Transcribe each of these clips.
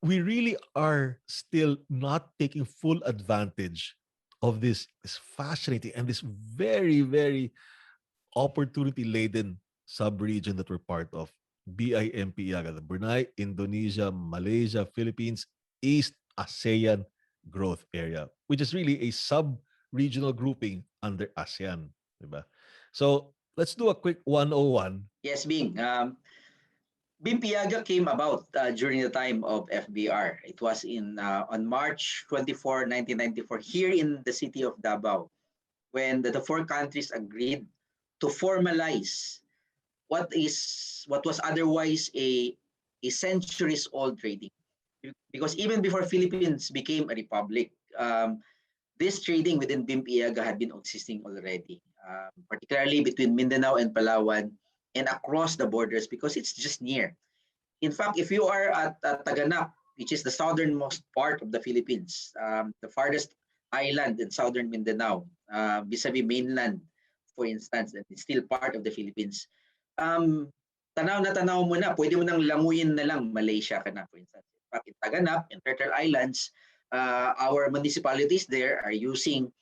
we really are still not taking full advantage of this fascinating and this very, very opportunity-laden sub-region that we're part of. BIMP-EAGA, the Brunei, Indonesia, Malaysia, Philippines, East ASEAN Growth Area, which is really a sub-regional grouping under ASEAN. Diba? So let's do a quick 101. Yes, Bing. BIMP-EAGA came about during the time of FBR. It was on March 24, 1994, here in the city of Davao, when the four countries agreed to formalize what was otherwise a centuries old trading. Because even before Philippines became a republic, this trading within BIMP-EAGA had been existing already, particularly between Mindanao and Palawan and across the borders because it's just near. In fact, if you are at Taganap, which is the southernmost part of the Philippines, the farthest island in southern Mindanao, vis-a-vis mainland, for instance, and it's still part of the Philippines, um, tanaw na tanaw mo na, pwede mo nang languyin na lang Malaysia ka na, for instance. In fact, in Taganap, in Turtle Islands, our municipalities there are using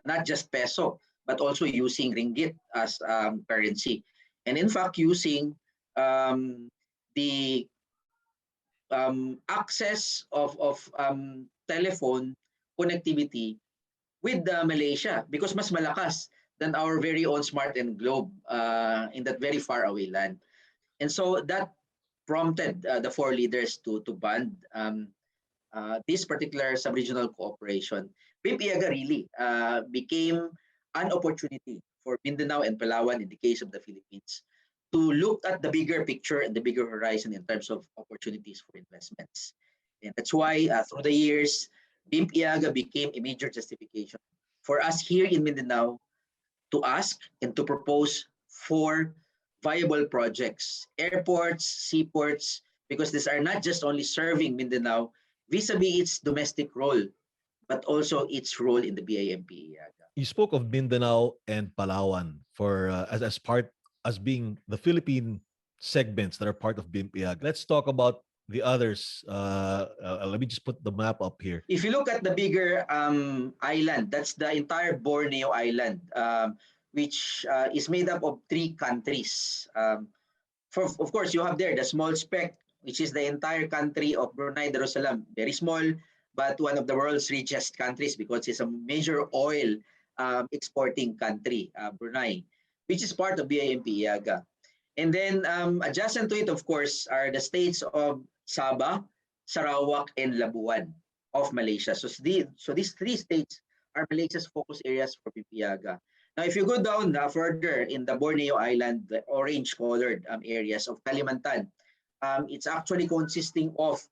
not just peso, but also using ringgit as currency. And in fact, using the access of telephone connectivity with Malaysia because mas malakas than our very own Smart and Globe in that very far away land. And so that prompted the four leaders to band this particular sub-regional cooperation. BIMP-EAGA really became an opportunity for Mindanao and Palawan in the case of the Philippines to look at the bigger picture and the bigger horizon in terms of opportunities for investments. And that's why through the years, BIMP-EAGA became a major justification for us here in Mindanao to ask and to propose for viable projects, airports, seaports, because these are not just only serving Mindanao vis-a-vis its domestic role, but also its role in the BIMP-EAGA. You spoke of Mindanao and Palawan for as part as being the Philippine segments that are part of BIMP-EAG. Let's talk about the others. Let me just put the map up here. If you look at the bigger island, that's the entire Borneo Island, which is made up of three countries. Of course, you have there the small speck, which is the entire country of Brunei Darussalam. Very small, but one of the world's richest countries because it's a major oil exporting country, Brunei, which is part of BIMP-EAGA. And then adjacent to it, of course, are the states of Sabah, Sarawak, and Labuan of Malaysia. So these three states are Malaysia's focus areas for BIMP-EAGA. Now, if you go down further in the Borneo Island, the orange-colored areas of Kalimantan, it's actually consisting of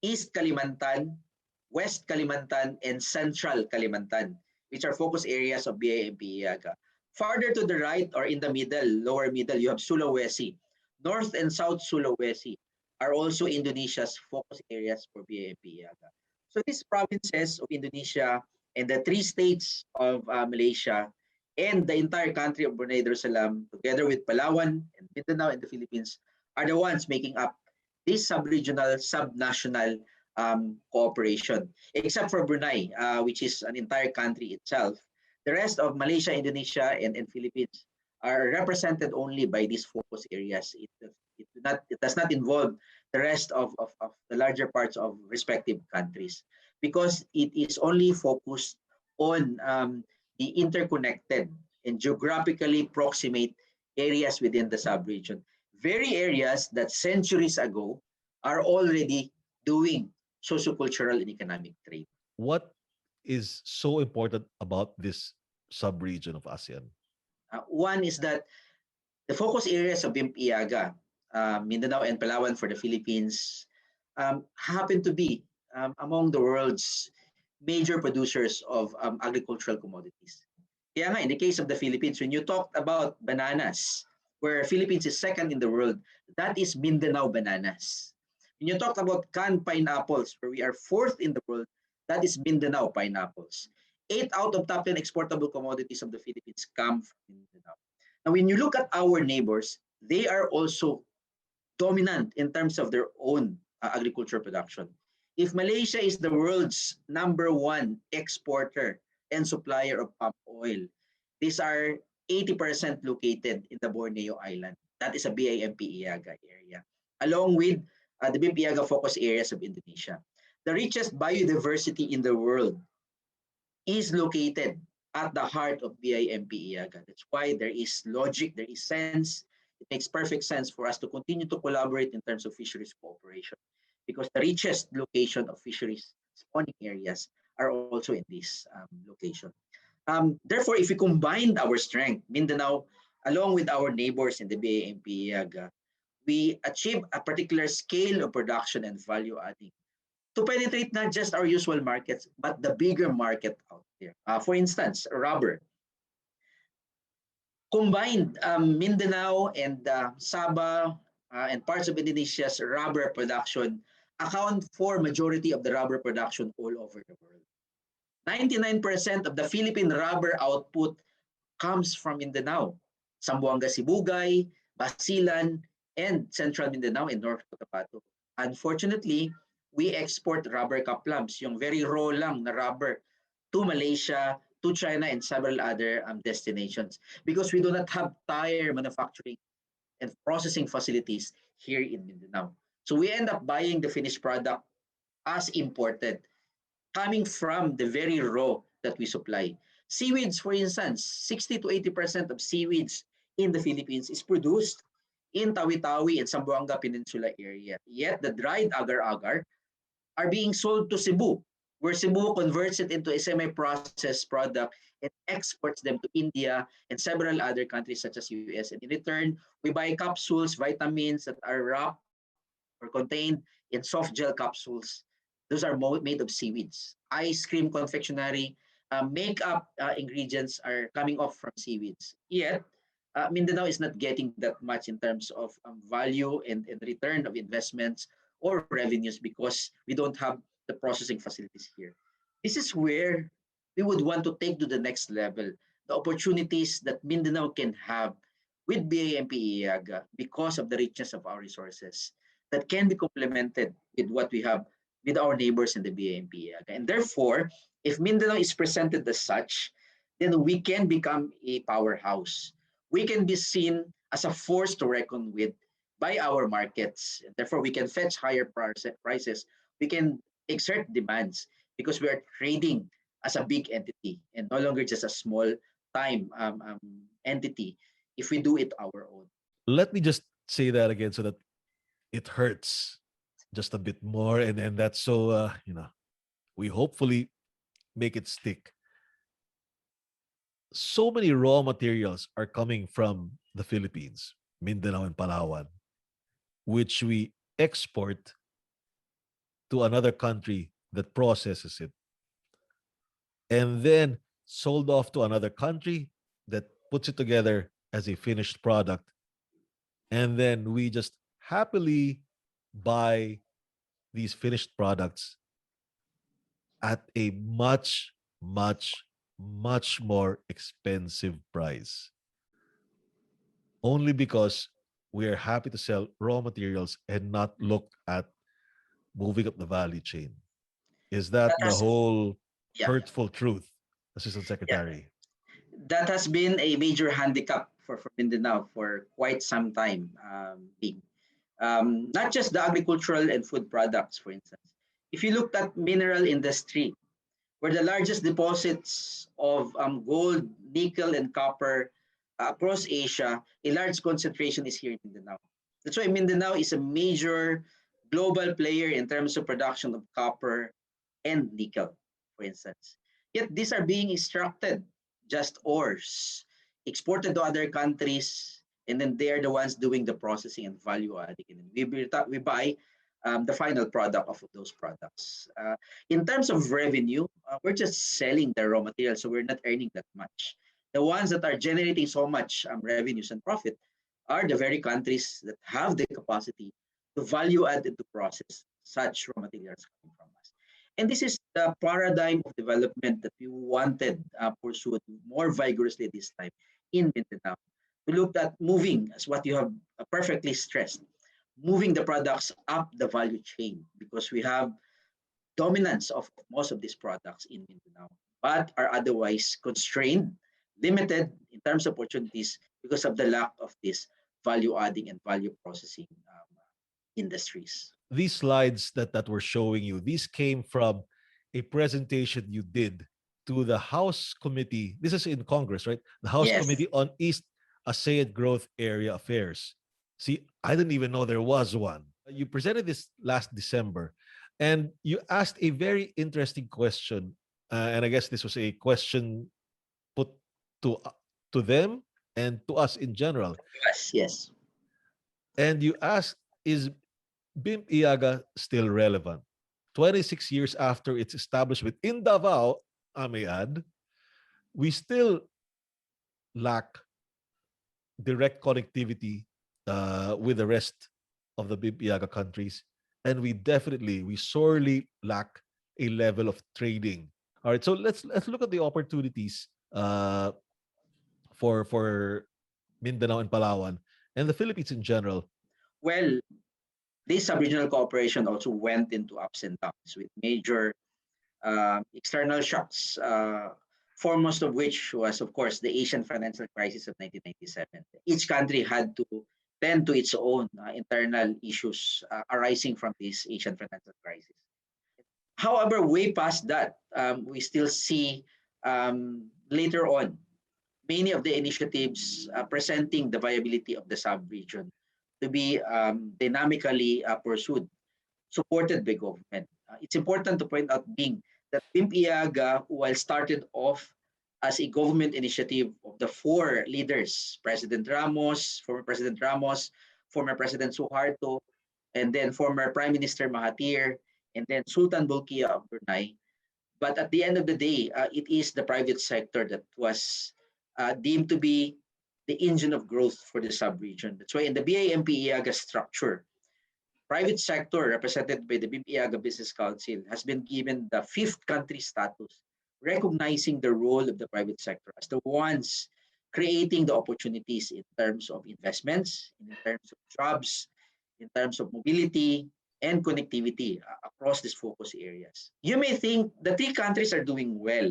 East Kalimantan, West Kalimantan, and Central Kalimantan, which are focus areas of BIMP-EAGA. Farther to the right or in the middle, lower middle, you have Sulawesi. North and South Sulawesi are also Indonesia's focus areas for BIMP-EAGA. So these provinces of Indonesia and the three states of Malaysia and the entire country of Brunei Darussalam, together with Palawan and Mindanao and the Philippines, are the ones making up this sub-regional, sub-national cooperation, except for Brunei, which is an entire country itself. The rest of Malaysia, Indonesia, and Philippines are represented only by these focus areas. It does not involve the rest of the larger parts of respective countries because it is only focused on the interconnected and geographically proximate areas within the sub-region. Very areas that centuries ago are already doing sociocultural and economic trade. What is so important about this sub-region of ASEAN? One is that the focus areas of BIMP-EAGA, Mindanao and Palawan for the Philippines, happen to be among the world's major producers of agricultural commodities. Kaya nga, in the case of the Philippines, when you talked about bananas, where Philippines is second in the world, that is Mindanao bananas. When you talk about canned pineapples, where we are fourth in the world, that is Mindanao pineapples. 8 out of top 10 exportable commodities of the Philippines come from Mindanao. Now, when you look at our neighbors, they are also dominant in terms of their own agriculture production. if Malaysia is the world's #1 exporter and supplier of palm oil, these are 80% located in the Borneo Island. That is a BIMP-EAGA area, along with the BIMP-EAGA focus areas of Indonesia. The richest biodiversity in the world is located at the heart of BIMP-EAGA. That's why there is logic, there is sense. It makes perfect sense for us to continue to collaborate in terms of fisheries cooperation, because the richest location of fisheries spawning areas are also in this location. Therefore, if we combine our strength, Mindanao, along with our neighbors in the BIMP-EAGA, we achieve a particular scale of production and value adding to penetrate not just our usual markets, but the bigger market out there. For instance, rubber. Combined, Mindanao and Sabah and parts of Indonesia's rubber production account for majority of the rubber production all over the world. 99% of the Philippine rubber output comes from Mindanao, Zamboanga Sibugay, Basilan, and Central Mindanao and North Cotabato. Unfortunately, we export rubber kaplams, yung very raw lang na rubber, to Malaysia, to China, and several other destinations, because we do not have tire manufacturing and processing facilities here in Mindanao. So we end up buying the finished product as imported, coming from the very raw that we supply. Seaweeds, for instance, 60 to 80% of seaweeds in the Philippines is produced in Tawi-Tawi and Zamboanga Peninsula area. Yet the dried agar-agar are being sold to Cebu, where Cebu converts it into a semi-processed product and exports them to India and several other countries such as US. And in return, we buy capsules, vitamins that are wrapped or contained in soft gel capsules. Those are made of seaweeds. Ice cream confectionery, makeup ingredients are coming off from seaweeds. Yet, Mindanao is not getting that much in terms of value and return of investments or revenues, because we don't have the processing facilities here. This is where we would want to take to the next level the opportunities that Mindanao can have with BIMP-EAGA because of the richness of our resources that can be complemented with what we have with our neighbors in the BIMP-EAGA. And therefore, if Mindanao is presented as such, then we can become a powerhouse. We can be seen as a force to reckon with by our markets. Therefore, we can fetch higher prices. We can exert demands because we are trading as a big entity and no longer just a small time entity if we do it our own. Let me just say that again so that it hurts just a bit more. And that's so, we hopefully make it stick. So many raw materials are coming from the Philippines, Mindanao and Palawan, which we export to another country that processes it, and then sold off to another country that puts it together as a finished product. And then we just happily buy these finished products at a much, much, much more expensive price. Only because we are happy to sell raw materials and not look at moving up the value chain. Is that That the has, whole yeah, hurtful truth, Assistant yeah, Secretary? that has been a major handicap for Mindanao for quite some time. Not just the agricultural and food products, for instance. If you looked at mineral industry, where the largest deposits of gold, nickel, and copper across Asia, a large concentration is here in Mindanao. That's why Mindanao is a major global player in terms of production of copper and nickel, for instance. Yet these are being extracted, just ores, exported to other countries, and then they are the ones doing the processing and value adding. And we buy the final product of those products. In terms of revenue, we're just selling the raw material, so we're not earning that much. The ones that are generating so much revenues and profit are the very countries that have the capacity to value add and to process such raw materials coming from us. And this is the paradigm of development that we wanted pursued more vigorously this time in Mindanao. We looked at moving, as what you have perfectly stressed, moving the products up the value chain, because we have dominance of most of these products in Mindanao, but are otherwise constrained, limited in terms of opportunities because of the lack of this value adding and value processing industries. These slides that we're showing you, these came from a presentation you did to the House Committee. This is in Congress, right? The House Yes. Committee on East ASEAN Growth Area Affairs. See, I didn't even know there was one. You presented this last December, and you asked a very interesting question. And I guess this was a question put to to them and to us in general. Yes. Yes. And you asked, is BIMP-EAGA still relevant? 26 years after its establishment in Davao, I may add, we still lack direct connectivity with the rest of the BIMP-EAGA countries. And we sorely lack a level of trading. All right, so let's look at the opportunities for Mindanao and Palawan and the Philippines in general. Well, this sub-regional cooperation also went into ups and downs with major external shocks, foremost of which was, of course, the Asian financial crisis of 1997. Each country had to tend to its own internal issues arising from this Asian financial crisis. However, way past that, we still see later on many of the initiatives presenting the viability of the sub-region to be dynamically pursued, supported by government. It's important to point out, being that BIMP-EAGA, while started off as a government initiative of the four leaders, President Ramos, former President Ramos, former President Suharto, and then former Prime Minister Mahathir, and then Sultan Bolkiah of Brunei. But at the end of the day, it is the private sector that was deemed to be the engine of growth for the sub-region. That's why in the BIMP-EAGA structure, private sector represented by the BIMP-EAGA Business Council has been given the fifth country status, recognizing the role of the private sector as the ones creating the opportunities in terms of investments, in terms of jobs, in terms of mobility and connectivity across these focus areas. You may think the three countries are doing well,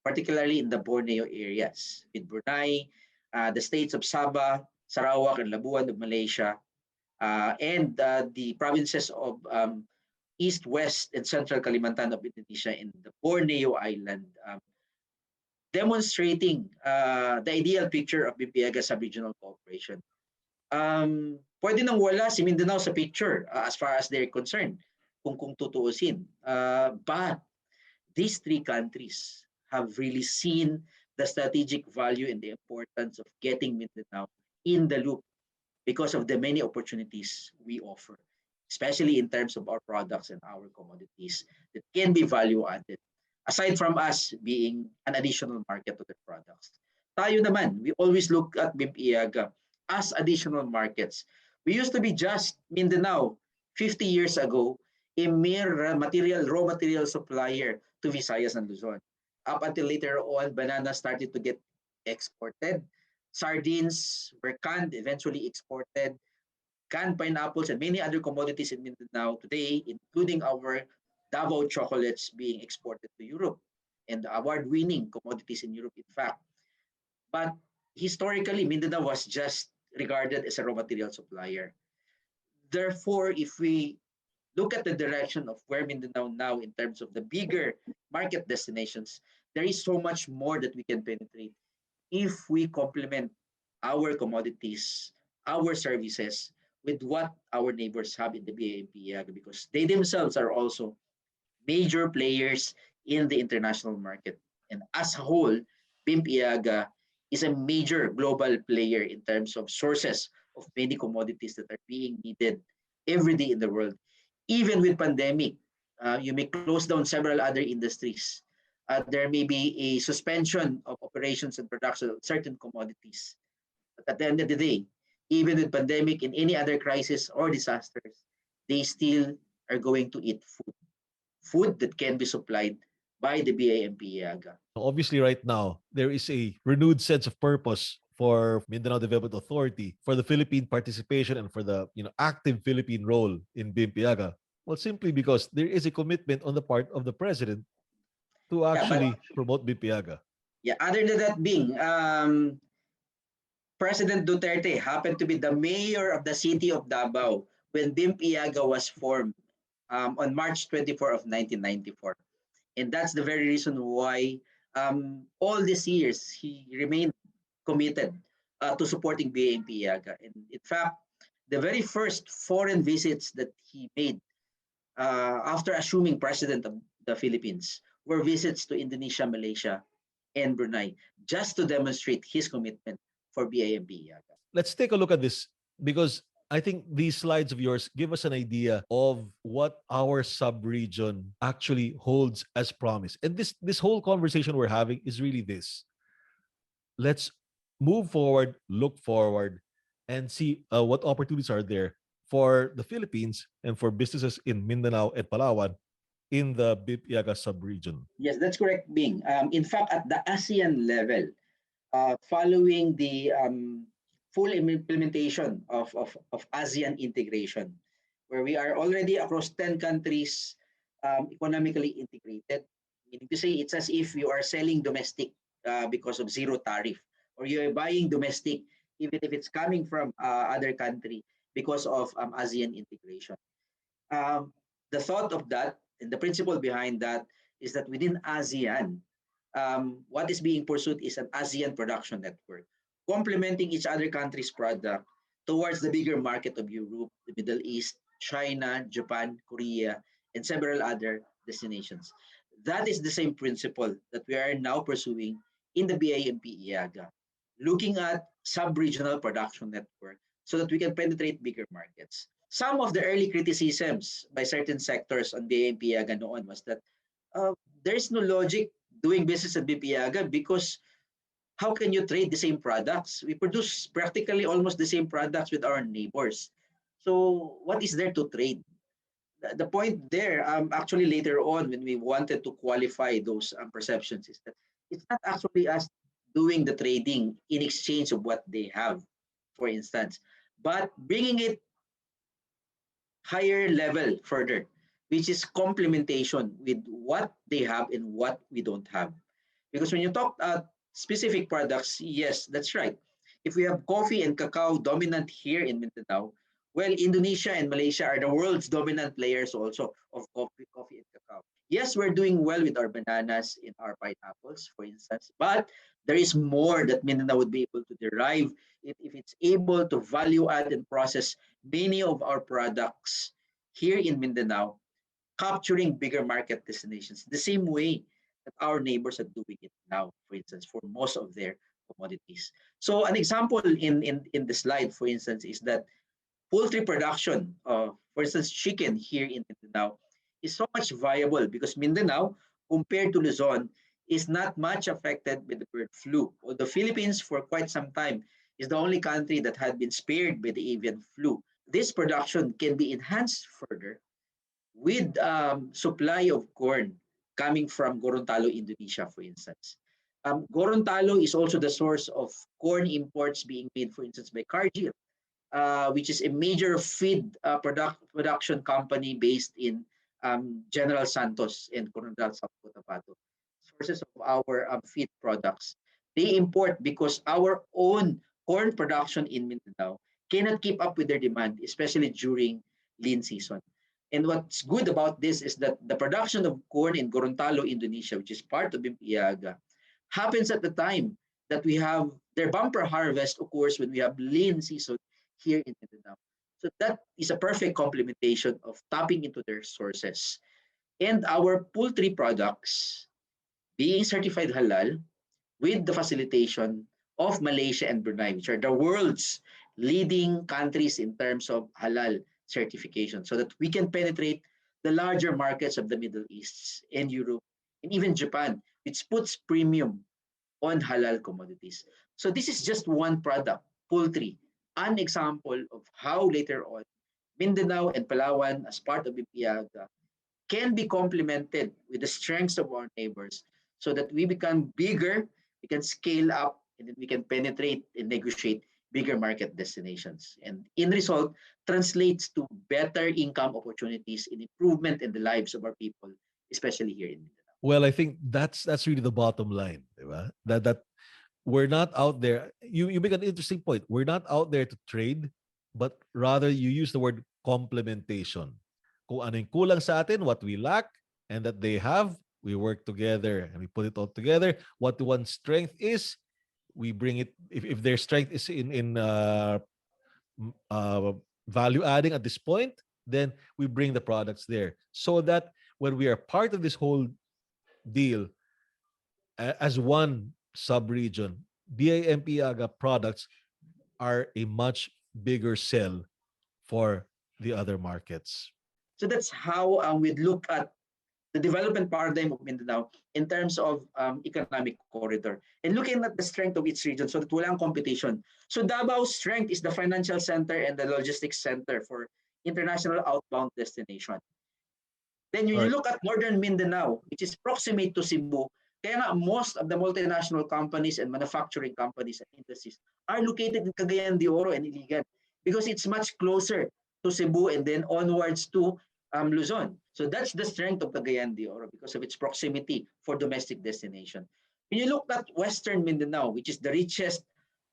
particularly in the Borneo areas, with Brunei, the states of Sabah, Sarawak, and Labuan of Malaysia, and the provinces of East, West, and Central Kalimantan of Indonesia in the Borneo Island, demonstrating the ideal picture of BIMP-EAGA sub-regional cooperation. Pwede nang wala si Mindanao sa picture as far as they're concerned, kung tutuusin. But these three countries have really seen the strategic value and the importance of getting Mindanao in the loop because of the many opportunities we offer, especially in terms of our products and our commodities that can be value added, aside from us being an additional market to the products. Tayo naman, we always look at BIMP-EAGA as additional markets. We used to be just Mindanao 50 years ago, a mere raw material supplier to Visayas and Luzon. Up until later on, bananas started to get exported. Sardines were canned, eventually exported. Canned pineapples and many other commodities in Mindanao today, including our Davao chocolates, being exported to Europe, and award-winning commodities in Europe, in fact. But historically, Mindanao was just regarded as a raw material supplier. Therefore, if we look at the direction of where Mindanao now in terms of the bigger market destinations, there is so much more that we can penetrate if we complement our commodities, our services with what our neighbors have in the BIMP-EAGA, because they themselves are also major players in the international market. And as a whole, BIMP-EAGA is a major global player in terms of sources of many commodities that are being needed every day in the world. Even with pandemic, you may close down several other industries. There may be a suspension of operations and production of certain commodities. But at the end of the day, even with pandemic and any other crisis or disasters, they still are going to eat food that can be supplied by the BIMP-EAGA. Obviously, right now, there is a renewed sense of purpose for Mindanao Development Authority, for the Philippine participation, and for the active Philippine role in BIMP-EAGA. Well, simply because there is a commitment on the part of the president to Yeah, but actually promote BIMP-EAGA. yeah, other than that being, President Duterte happened to be the mayor of the city of Davao when BIMP-EAGA was formed on March 24 of 1994. And that's the very reason why all these years he remained committed to supporting BIMP-EAGA. And in fact, the very first foreign visits that he made after assuming president of the Philippines were visits to Indonesia, Malaysia, and Brunei, just to demonstrate his commitment for BIMP-EAGA. Let's take a look at this because I think these slides of yours give us an idea of what our sub-region actually holds as promise. And this whole conversation we're having is really this. Let's move forward, look forward, and see what opportunities are there for the Philippines and for businesses in Mindanao and Palawan in the BIMP-EAGA sub-region. Yes, that's correct, Bing. In fact, at the ASEAN level, following the full implementation of ASEAN integration, where we are already across 10 countries economically integrated, meaning to say it's as if you are selling domestic because of zero tariff, or you're buying domestic even if it's coming from other country because of ASEAN integration. Um, the thought of that and the principle behind that is that within ASEAN, what is being pursued is an ASEAN production network, complementing each other country's product towards the bigger market of Europe, the Middle East, China, Japan, Korea, and several other destinations. That is the same principle that we are now pursuing in the BIMP-EAGA, looking at sub-regional production network so that we can penetrate bigger markets. Some of the early criticisms by certain sectors on BIMP-EAGA noon was that there's no logic doing business at BIMP-EAGA because how can you trade the same products? We produce practically almost the same products with our neighbors. So what is there to trade? The point there, actually later on when we wanted to qualify those perceptions is that it's not actually us doing the trading in exchange of what they have, for instance, but bringing it higher level further, which is complementation with what they have and what we don't have. Because when you talk specific products, yes, that's right. If we have coffee and cacao dominant here in Mindanao, well, Indonesia and Malaysia are the world's dominant players also of coffee and cacao. Yes, we're doing well with our bananas and our pineapples, for instance, but there is more that Mindanao would be able to derive if it's able to value add and process many of our products here in Mindanao, capturing bigger market destinations the same way that our neighbors are doing it now, for instance, for most of their commodities. So an example in the slide, for instance, is that poultry production, for instance, chicken here in Mindanao, is so much viable because Mindanao, compared to Luzon, is not much affected with the bird flu. Well, the Philippines, for quite some time, is the only country that had been spared by the avian flu. This production can be enhanced further with supply of corn coming from Gorontalo, Indonesia, for instance. Gorontalo is also the source of corn imports being made, for instance, by Cargill, which is a major feed production company based in General Santos and Coronadal, South Cotabato. Sources of our feed products. They import because our own corn production in Mindanao cannot keep up with their demand, especially during lean season. And what's good about this is that the production of corn in Gorontalo, Indonesia, which is part of BIMP-EAGA, happens at the time that we have their bumper harvest occurs when we have lean season here in Mindanao. So that is a perfect complementation of tapping into their sources. And our poultry products being certified halal with the facilitation of Malaysia and Brunei, which are the world's leading countries in terms of halal certification, so that we can penetrate the larger markets of the Middle East and Europe and even Japan, which puts premium on halal commodities. So this is just one product, poultry, an example of how later on Mindanao and Palawan as part of BIMP-EAGA can be complemented with the strengths of our neighbors so that we become bigger, we can scale up, and then we can penetrate and negotiate bigger market destinations. And in result, translates to better income opportunities in improvement in the lives of our people, especially here in Mindanao. Well, I think that's really the bottom line, diba? That we're not out there. You make an interesting point. We're not out there to trade, but rather you use the word complementation. Kung ano yung kulang sa atin, what we lack, and that they have, we work together and we put it all together. What one strength is, we bring it. If their strength is in value adding at this point, then we bring the products there, so that when we are part of this whole deal as one sub-region, BIMP-EAGA products are a much bigger sell for the other markets. So that's how we look at the development paradigm of Mindanao in terms of economic corridor. And looking at the strength of each region so that walang competition. So Dabao's strength is the financial center and the logistics center for international outbound destination. Then when you Right. look at northern Mindanao, which is proximate to Cebu, kaya nga most of the multinational companies and manufacturing companies and industries are located in Cagayan de Oro and Iligan because it's much closer to Cebu and then onwards to Luzon. So that's the strength of Cagayan de Oro because of its proximity for domestic destination. When you look at western Mindanao, which is the richest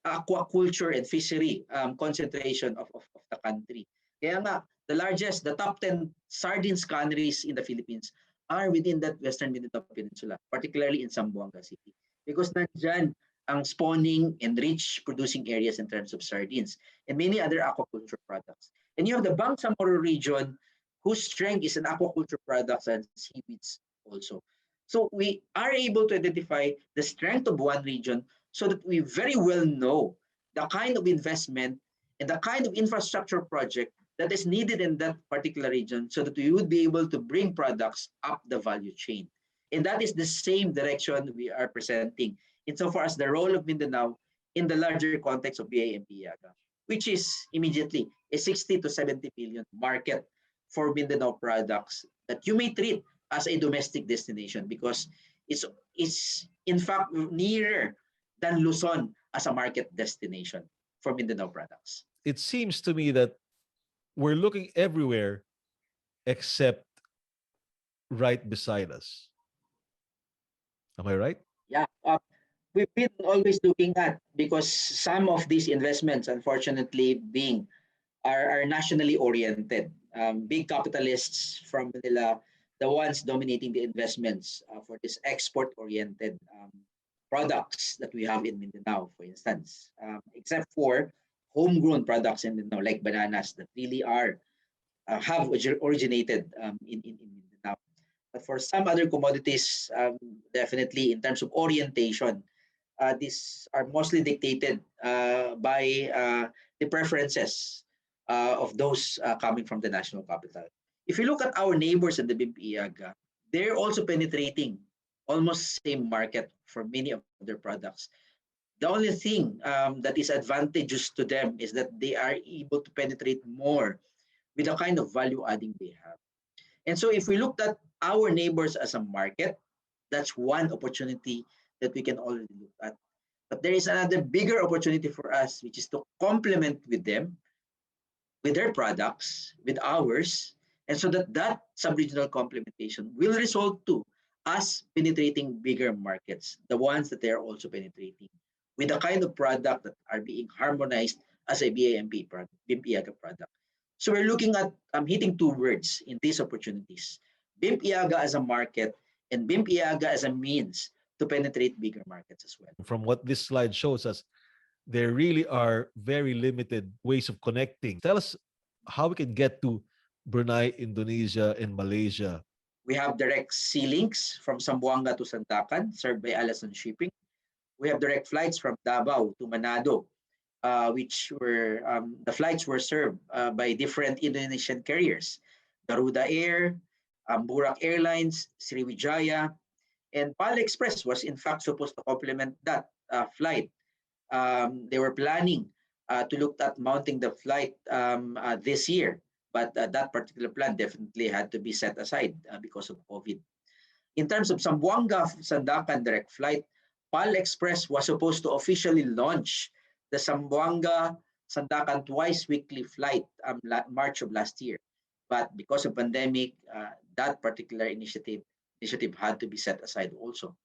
aquaculture and fishery concentration of the country. Kaya nga, the top 10 sardines canneries in the Philippines are within that Western Mindanao Peninsula, particularly in Zamboanga City. Because nandyan ang spawning and rich producing areas in terms of sardines and many other aquaculture products. And you have the Bangsamoro region, whose strength is in aquaculture products and seaweeds also. So we are able to identify the strength of one region so that we very well know the kind of investment and the kind of infrastructure project that is needed in that particular region so that we would be able to bring products up the value chain. And that is the same direction we are presenting insofar as the role of Mindanao in the larger context of BIMP-EAGA, which is immediately a 60 to 70 billion market for Mindanao products that you may treat as a domestic destination because it's in fact nearer than Luzon as a market destination for Mindanao products. It seems to me that we're looking everywhere except right beside us. Am I right? Yeah, we've been always looking at because some of these investments, unfortunately, are nationally oriented. Big capitalists from Manila, the ones dominating the investments for this export-oriented products that we have in Mindanao, for instance, except for homegrown products in Mindanao, like bananas that really have originated in Mindanao. But for some other commodities, definitely in terms of orientation, these are mostly dictated by the preferences of those coming from the national capital. If you look at our neighbors in the BIMP-EAGA, they're also penetrating almost same market for many of their products. The only thing that is advantageous to them is that they are able to penetrate more with the kind of value adding they have. And so if we looked at our neighbors as a market, that's one opportunity that we can already look at. But there is another bigger opportunity for us, which is to complement with them, with their products, with ours, and so that sub-regional complementation will result to us penetrating bigger markets, the ones that they are also penetrating, with the kind of product that are being harmonized as a BIMP-EAGA product. So we're looking at hitting two words in these opportunities: BIMP-EAGA as a market and BIMP-EAGA as a means to penetrate bigger markets as well. From what this slide shows us, there really are very limited ways of connecting. Tell us how we can get to Brunei, Indonesia, and Malaysia. We have direct sea links from Zamboanga to Sandakan, served by Alasan Shipping. We have direct flights from Davao to Manado, which were the flights were served by different Indonesian carriers: Garuda Air, Burak Airlines, Sriwijaya, and Pal Express was in fact supposed to complement that flight. They were planning to look at mounting the flight this year, but that particular plan definitely had to be set aside because of COVID. In terms of Zamboanga Sandakan direct flight, Pal Express was supposed to officially launch the Zamboanga Sandakan twice weekly flight March of last year. But because of pandemic, that particular initiative had to be set aside also.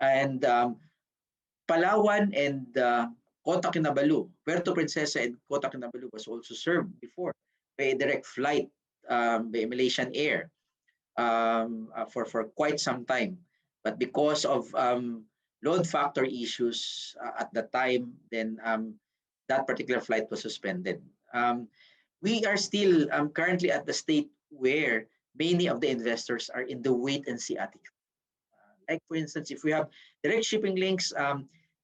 And Palawan and Kota Kinabalu, Puerto Princesa and Kota Kinabalu was also served before by a direct flight by Malaysian Air for quite some time. But because of load factor issues at the time, then that particular flight was suspended. We are still currently at the state where many of the investors are in the wait and see attitude. Like for instance, if we have direct shipping links,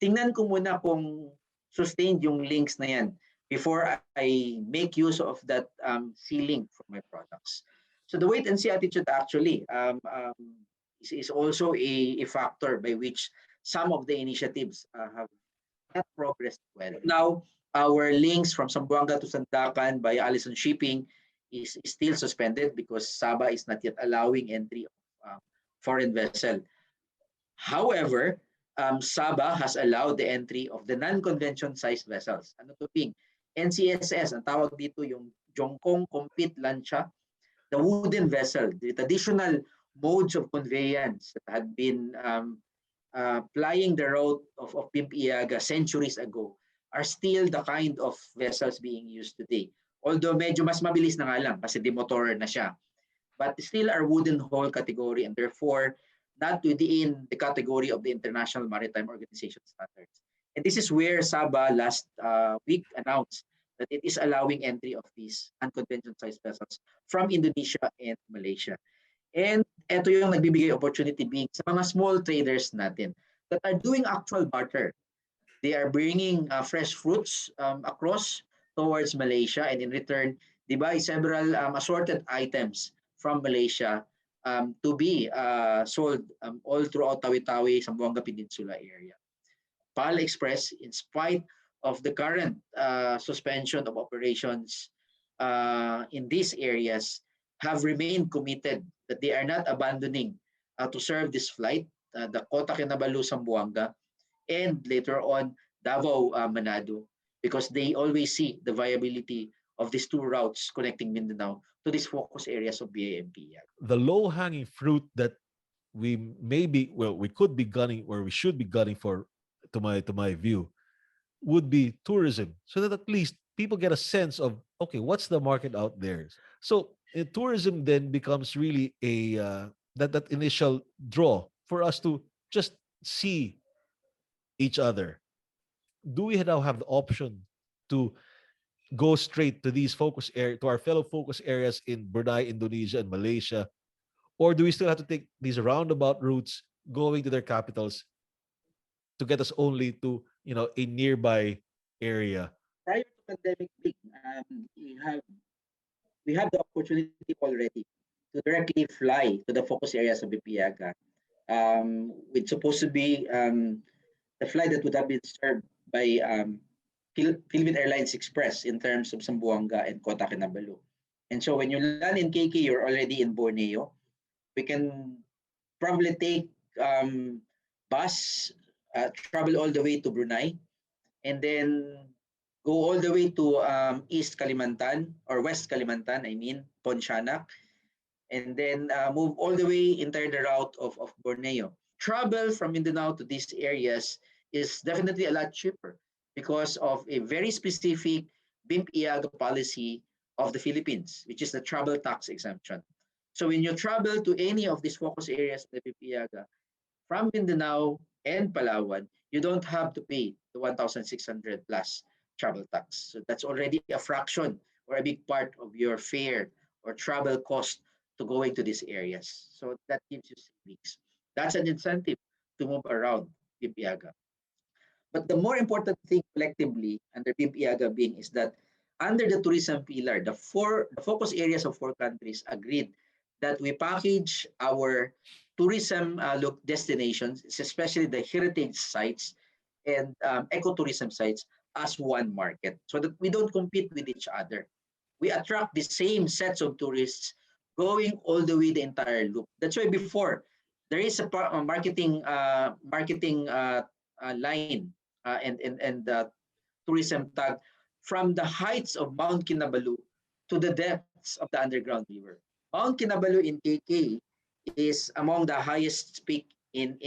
tingnan ko muna kung sustained yung links na yan before I make use of that sea link for my products. So the wait and see attitude actually is also a factor by which some of the initiatives have not progressed well. Now, our links from Zamboanga to Sandakan by Allison Shipping is still suspended because Sabah is not yet allowing entry of foreign vessel. However, Sabah has allowed the entry of the non-convention sized vessels. Ano to being? NCSS, ang tawag dito yung Jongkong Compete Lancha, the wooden vessel, the traditional modes of conveyance that had been plying the route of BIMP-EAGA centuries ago are still the kind of vessels being used today. Although medyo mas mabilis na nga lang kasi demotor na siya. But still are wooden hull category and therefore not within the category of the International Maritime Organization standards. And this is where Sabah last week announced that it is allowing entry of these unconventional sized vessels from Indonesia and Malaysia. And ito yung nagbibigay opportunity being sa mga small traders natin that are doing actual barter. They are bringing fresh fruits across towards Malaysia and in return, they buy several assorted items from Malaysia to be sold all throughout Tawi-Tawi, Zamboanga Peninsula area. PAL Express, in spite of the current suspension of operations in these areas, have remained committed that they are not abandoning to serve this flight, the Kota Kinabalu Zamboanga, and later on Davao Manado, because they always see the viability of these two routes connecting Mindanao to these focus areas of BIMP. The low-hanging fruit that we could be gunning or we should be gunning for, to my view, would be tourism, so that at least people get a sense of, okay, what's the market out there. So tourism then becomes really a that initial draw for us to just see each other. Do we now have the option to go straight to these focus area, to our fellow focus areas in Brunei, Indonesia, and Malaysia, or do we still have to take these roundabout routes going to their capitals to get us only to a nearby area? Prior to pandemic, we have the opportunity already to directly fly to the focus areas of BIMP-EAGA. It's supposed to be the flight that would have been served by Philippine Airlines Express in terms of Zamboanga and Kota Kinabalu. And so when you land in KK, you're already in Borneo. We can probably take bus, travel all the way to Brunei, and then go all the way to East Kalimantan, or West Kalimantan, I mean, Pontianak, and then move all the way entire the route of Borneo. Travel from Mindanao to these areas is definitely a lot cheaper because of a very specific BIMP-EAGA policy of the Philippines, which is the travel tax exemption. So when you travel to any of these focus areas of the BIMP-EAGA, from Mindanao and Palawan, you don't have to pay the 1,600 plus travel tax. So that's already a fraction or a big part of your fare or travel cost to going to these areas. So that gives you savings. That's an incentive to move around BIMP-EAGA. But the more important thing collectively under BIMP-EAGA being is that under the tourism pillar, the focus areas of 4 countries agreed that we package our tourism destinations, especially the heritage sites and ecotourism sites, as one market so that we don't compete with each other. We attract the same sets of tourists going all the way the entire loop. That's why before there is a marketing line and tourism tag from the heights of Mount Kinabalu to the depths of the underground river. Mount Kinabalu in KK is among the highest peak in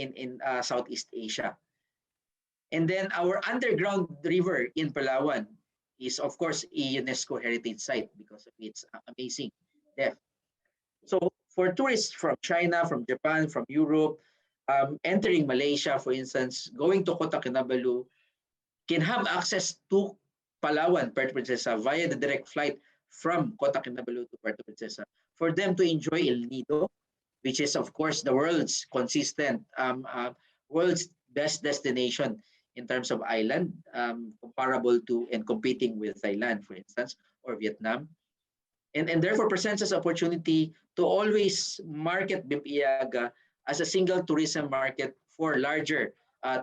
Southeast Asia. And then our underground river in Palawan is, of course, a UNESCO heritage site because of its amazing depth. So for tourists from China, from Japan, from Europe, entering Malaysia, for instance, going to Kota Kinabalu, can have access to Palawan, Puerto Princesa, via the direct flight from Kota Kinabalu to Puerto Princesa for them to enjoy El Nido, which is, of course, the world's best destination in terms of island, comparable to and competing with Thailand, for instance, or Vietnam. And therefore presents us opportunity to always market BIMP-EAGA as a single tourism market for larger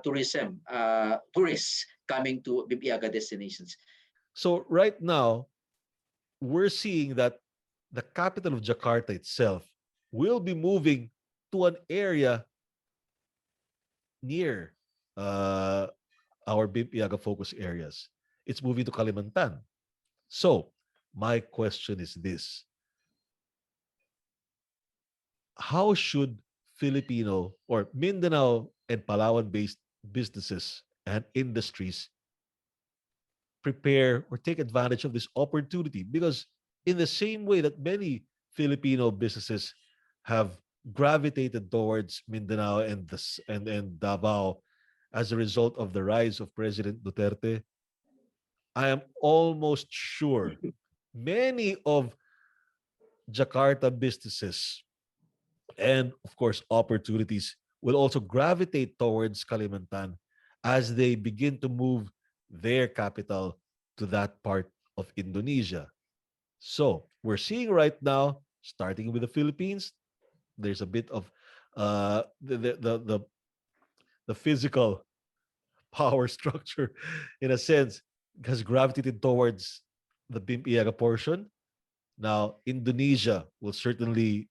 tourists coming to BIMP-EAGA destinations. So right now, we're seeing that the capital of Jakarta itself will be moving to an area near uh, our BIMP-EAGA focus areas. It's moving to Kalimantan. So my question is this: how should Filipino or Mindanao and Palawan-based businesses and industries prepare or take advantage of this opportunity? Because in the same way that many Filipino businesses have gravitated towards Mindanao and Davao as a result of the rise of President Duterte, I am almost sure many of Jakarta businesses and of course opportunities will also gravitate towards Kalimantan as they begin to move their capital to that part of Indonesia. So we're seeing right now, starting with the Philippines, there's a bit of the physical power structure, in a sense, has gravitated towards the BIMP-EAGA portion. Now, Indonesia will certainly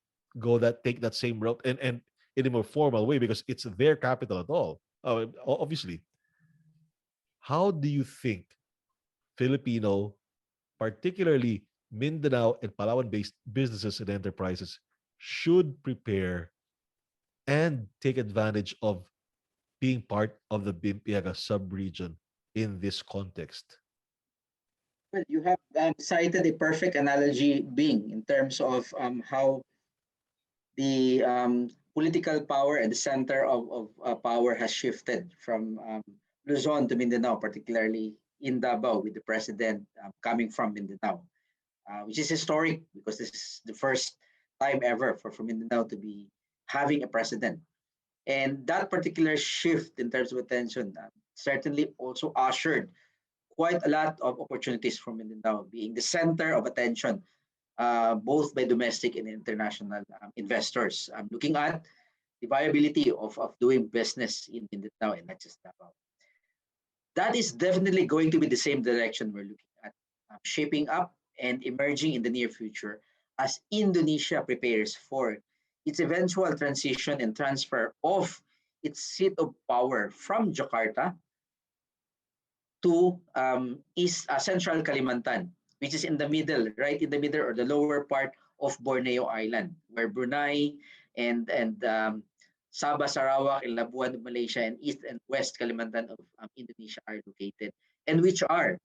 take that same route and in a more formal way because it's their capital at all. Obviously, how do you think Filipino, particularly Mindanao and Palawan-based businesses and enterprises, should prepare and take advantage of being part of the BIMP-EAGA sub-region in this context? Well, you have cited a perfect analogy, Bing, in terms of how the political power and the center of power has shifted from Luzon to Mindanao, particularly in Davao, with the president coming from Mindanao, which is historic because this is the first time ever for Mindanao to be having a president. And that particular shift in terms of attention certainly also ushered quite a lot of opportunities for Mindanao, being the center of attention both by domestic and international investors. Looking at the viability of doing business in Mindanao and not just Davao. That is definitely going to be the same direction we're looking at, shaping up and emerging in the near future as Indonesia prepares for its eventual transition and transfer of its seat of power from Jakarta to East Central Kalimantan, which is in the middle, right in the middle or the lower part of Borneo Island, where Brunei and Sabah, Sarawak, and Labuan of Malaysia, and East and West Kalimantan of Indonesia are located, and which are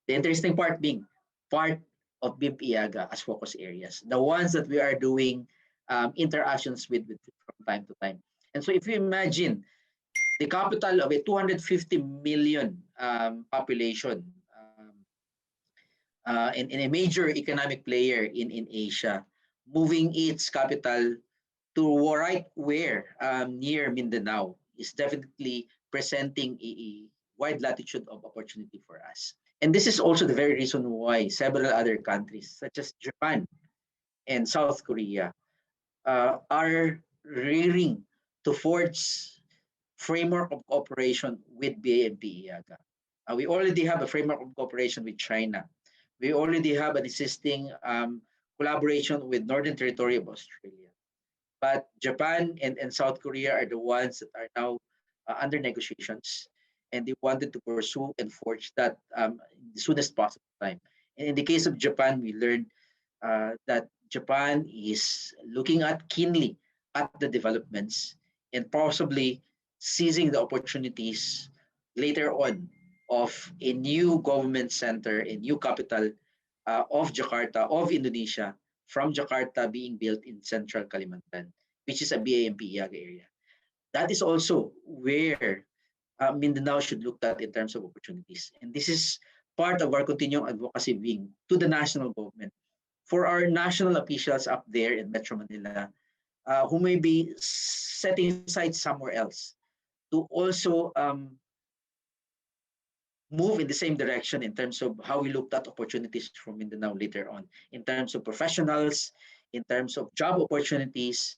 the interesting part being part of BIMP-EAGA as focus areas, the ones that we are doing interactions with from time to time. And so if you imagine the capital of a 250 million population in a major economic player in Asia, moving its capital to right where near Mindanao is definitely presenting a wide latitude of opportunity for us. And this is also the very reason why several other countries, such as Japan and South Korea, are rearing to forge framework of cooperation with BIMP-EAGA. We already have a framework of cooperation with China. We already have an existing collaboration with Northern Territory of Australia. But Japan and South Korea are the ones that are now under negotiations. and they wanted to pursue and forge that the soonest possible time. And in the case of Japan, we learned that Japan is looking at keenly at the developments and possibly seizing the opportunities later on of a new government center, a new capital of Jakarta, of Indonesia, from Jakarta being built in central Kalimantan, which is a BIMP-EAGA area. That is also where Mindanao should look at in terms of opportunities. And this is part of our continuing advocacy wing to the national government for our national officials up there in Metro Manila who may be setting aside somewhere else to also move in the same direction in terms of how we looked at opportunities for Mindanao later on, in terms of professionals, in terms of job opportunities,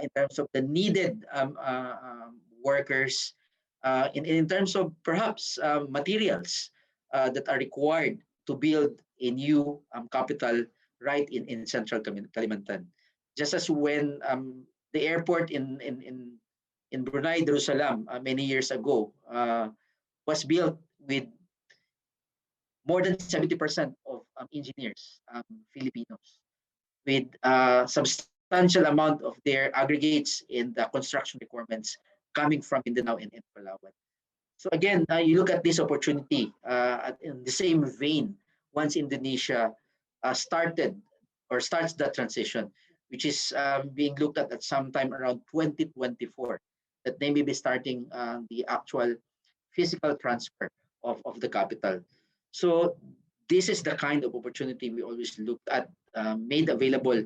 in terms of the needed workers, in terms of perhaps materials that are required to build a new capital right in central Kalimantan. Just as when the airport in Brunei, Darussalam, many years ago, was built with more than 70% of engineers, Filipinos, with a substantial amount of their aggregates in the construction requirements coming from Mindanao and Palawan. So again, you look at this opportunity in the same vein once Indonesia started or starts that transition, which is being looked at sometime around 2024, that they may be starting the actual physical transfer of the capital. So this is the kind of opportunity we always looked at, made available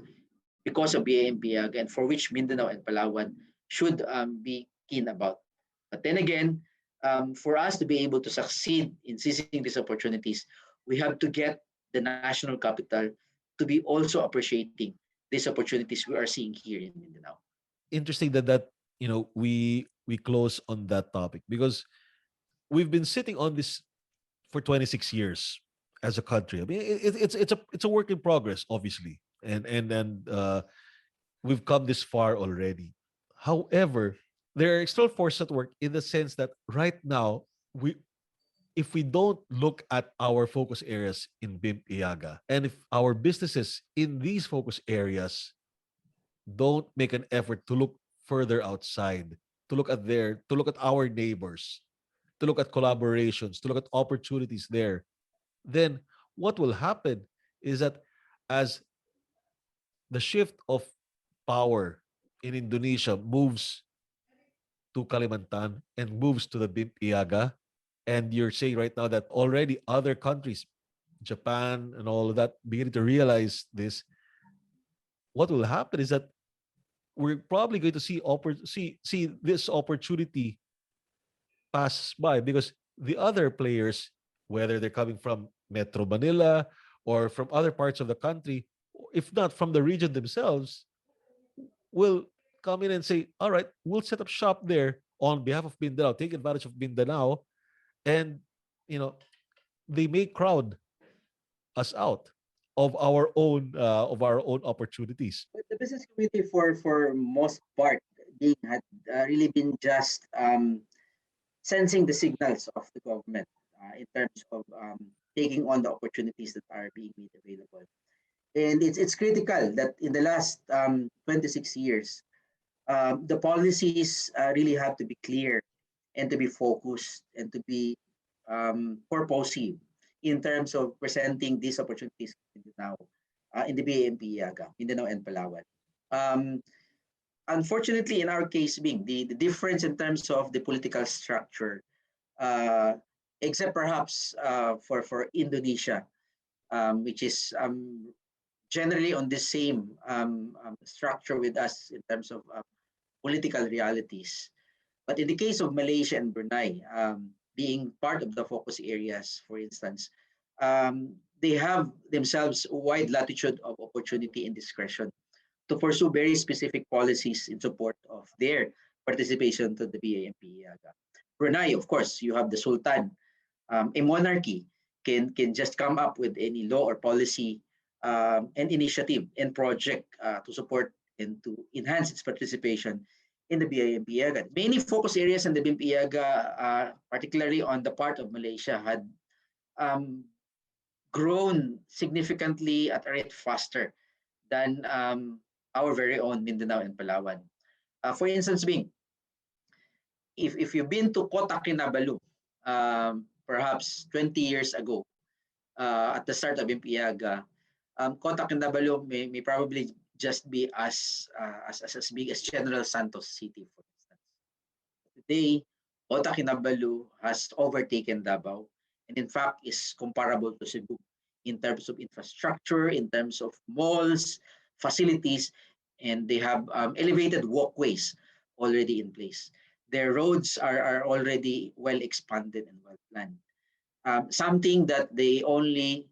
because of BIMP-EAGA, and for which Mindanao and Palawan should be keen about. But then again, for us to be able to succeed in seizing these opportunities, we have to get the national capital to be also appreciating these opportunities we are seeing here in Mindanao. Interesting that we close on that topic because we've been sitting on this for 26 years as a country. I mean, it's a work in progress, obviously, and we've come this far already. However, there are external forces at work in the sense that right now we if we don't look at our focus areas in BIMP-EAGA, and if our businesses in these focus areas don't make an effort to look further outside, to look at our neighbors, to look at collaborations, to look at opportunities there, then what will happen is that as the shift of power in Indonesia moves to Kalimantan and moves to the BIMP-EAGA, and you're saying right now that already other countries, Japan and all of that, beginning to realize this, what will happen is that we're probably going to see this opportunity pass by because the other players, whether they're coming from Metro Manila or from other parts of the country, if not from the region themselves, will come in and say, all right, we'll set up shop there on behalf of Mindanao, take advantage of Mindanao, and you know, they may crowd us out of our own opportunities. But the business community, for most part, being had really been just sensing the signals of the government in terms of taking on the opportunities that are being made available. And it's critical that in the last 26 years, the policies really have to be clear and to be focused and to be purposive in terms of presenting these opportunities now in the BIMP-EAGA, Mindanao and Palawan. Um, Unfortunately, in our case, being the difference in terms of the political structure, uh, except perhaps for Indonesia, which is generally on the same structure with us in terms of political realities. But in the case of Malaysia and Brunei, being part of the focus areas, for instance, they have themselves a wide latitude of opportunity and discretion to pursue very specific policies in support of their participation to the BIMP-EAGA. Brunei, of course, you have the Sultan, a monarchy can just come up with any law or policy and initiative and project to support and to enhance its participation in the BIMP-EAGA. Many focus areas in the BIMP-EAGA, particularly on the part of Malaysia, had um, grown significantly at a rate faster than our very own Mindanao and Palawan. For instance, being, if you've been to Kota Kinabalu, perhaps 20 years ago, at the start of BIMP-EAGA, Kota Kinabalu may probably just be as big as General Santos City, for instance. Today, Kota Kinabalu has overtaken Davao and in fact is comparable to Cebu in terms of infrastructure, in terms of malls, facilities, and they have elevated walkways already in place. Their roads are already well expanded and well planned. Something that they only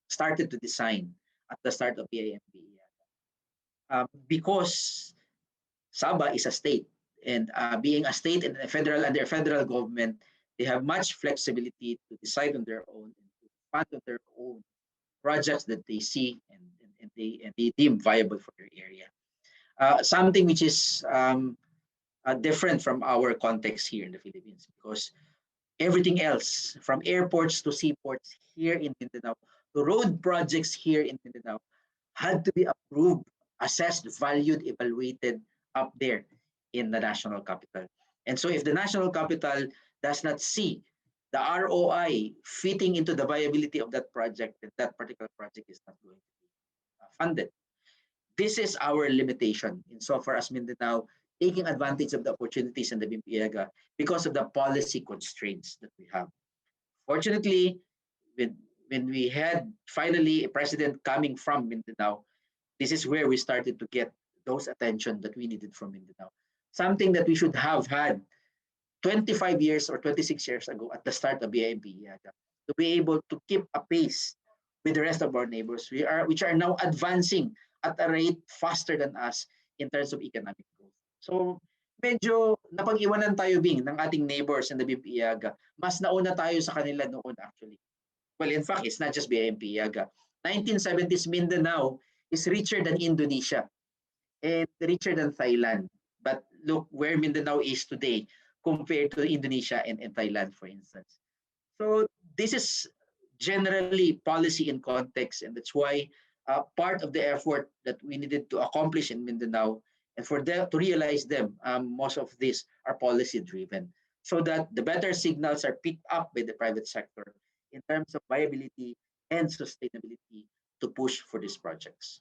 started to design at the start of the AMP. Because Sabah is a state, and being a state and a federal under federal government, they have much flexibility to decide on their own and to fund on their own projects that they see and they deem viable for their area. Something which is different from our context here in the Philippines, because everything else, from airports to seaports here in Mindanao, to road projects here in Mindanao, had to be approved, assessed, valued, evaluated up there in the national capital. And so if the national capital does not see the ROI fitting into the viability of that project, then that particular project is not going to be funded. This is our limitation insofar as Mindanao taking advantage of the opportunities in the BIMP-EAGA because of the policy constraints that we have. Fortunately, when we had finally a president coming from Mindanao, this is where we started to get those attention that we needed from Mindanao. Something that we should have had 25 years or 26 years ago at the start of BIMP-EAGA, to be able to keep a pace with the rest of our neighbors, which are now advancing at a rate faster than us in terms of economic growth. So medyo napag-iwanan tayo, Bing, ng ating neighbors in the BIMP-EAGA. Mas nauna tayo sa kanila noon actually. Well, in fact, it's not just BIMP-EAGA. 1970s Mindanao is richer than Indonesia and richer than Thailand. But look where Mindanao is today compared to Indonesia and Thailand, for instance. So this is generally policy in context, and that's why part of the effort that we needed to accomplish in Mindanao, and for them to realize them, most of these are policy driven, so that the better signals are picked up by the private sector in terms of viability and sustainability to push for these projects.